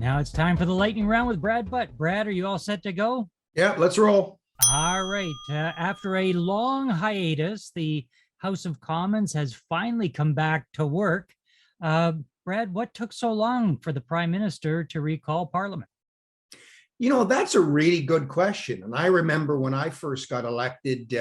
Now it's time for the lightning round with Brad Butt. Brad, are you all set to go? Yeah, let's roll. All right. After a long hiatus, the House of Commons has finally come back to work. Uh, Brad, what took so long for the Prime Minister to recall Parliament? That's a really good question. And I remember when I first got elected,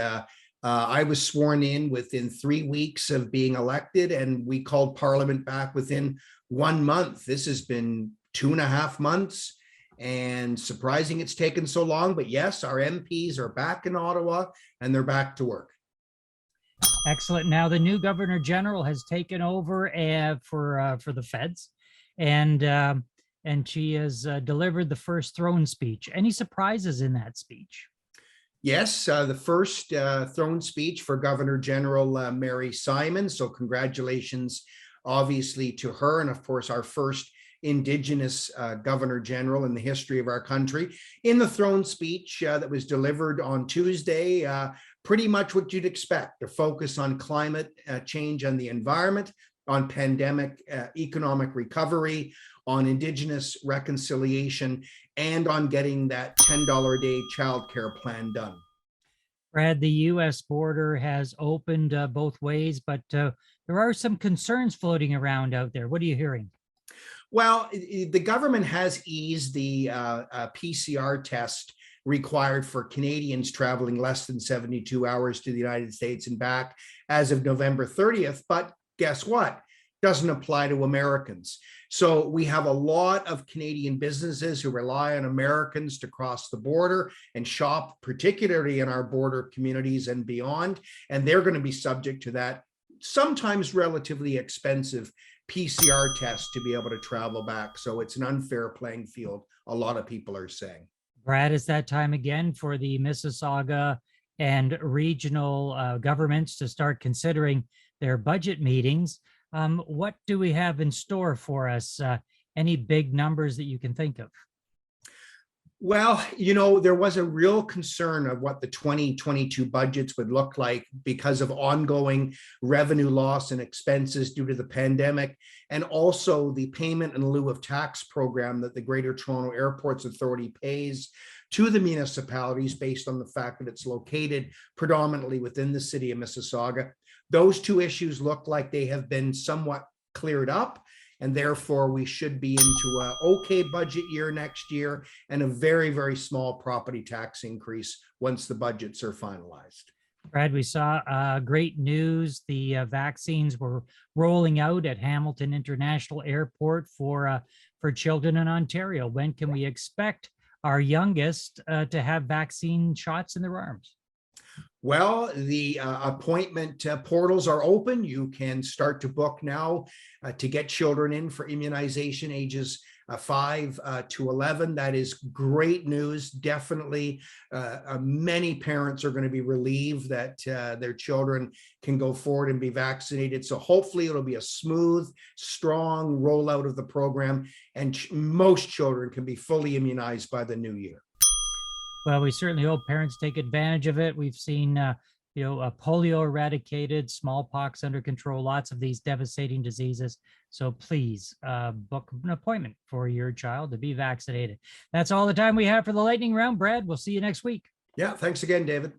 I was sworn in within 3 weeks of being elected, and we called Parliament back within 1 month. This has been 2.5 months, and surprising it's taken so long. But yes, our MPs are back in Ottawa and they're back to work. Excellent. Now the new Governor General has taken over for the Feds, and she has delivered the first throne speech. Any surprises in that speech? Yes, the first throne speech for Governor General Mary Simon. So congratulations, obviously, to her, and of course, our first Indigenous Governor General in the history of our country. In the throne speech that was delivered on Tuesday, pretty much what you'd expect: a focus on climate change and the environment, on pandemic economic recovery, on Indigenous reconciliation, and on getting that $10 a day childcare plan done. Brad, the U.S. border has opened both ways, but there are some concerns floating around out there. What are you hearing? Well, the government has eased the PCR test required for Canadians traveling less than 72 hours to the United States and back as of November 30th. But guess what? Doesn't apply to Americans. So we have a lot of Canadian businesses who rely on Americans to cross the border and shop, particularly in our border communities and beyond. And they're going to be subject to that sometimes relatively expensive PCR test to be able to travel back. So it's an unfair playing field, a lot of people are saying. Brad, it's that time again for the Mississauga and regional governments to start considering their budget meetings. What do we have in store for us? Any big numbers that you can think of? Well, there was a real concern of what the 2022 budgets would look like because of ongoing revenue loss and expenses due to the pandemic, and also the payment in lieu of tax program that the Greater Toronto Airports Authority pays to the municipalities based on the fact that it's located predominantly within the city of Mississauga. Those two issues look like they have been somewhat cleared up, and therefore we should be into an okay budget year next year and a very, very small property tax increase once the budgets are finalized. Brad, we saw great news. The vaccines were rolling out at Hamilton International Airport for children in Ontario. When can we expect our youngest to have vaccine shots in their arms? Well, the appointment portals are open. You can start to book now to get children in for immunization ages 5 to 11. That is great news. Definitely, many parents are going to be relieved that their children can go forward and be vaccinated. So hopefully it'll be a smooth, strong rollout of the program, and most children can be fully immunized by the new year. Well, we certainly hope parents take advantage of it. We've seen, polio eradicated, smallpox under control, lots of these devastating diseases. So please book an appointment for your child to be vaccinated. That's all the time we have for the lightning round. Brad, we'll see you next week. Yeah, thanks again, David.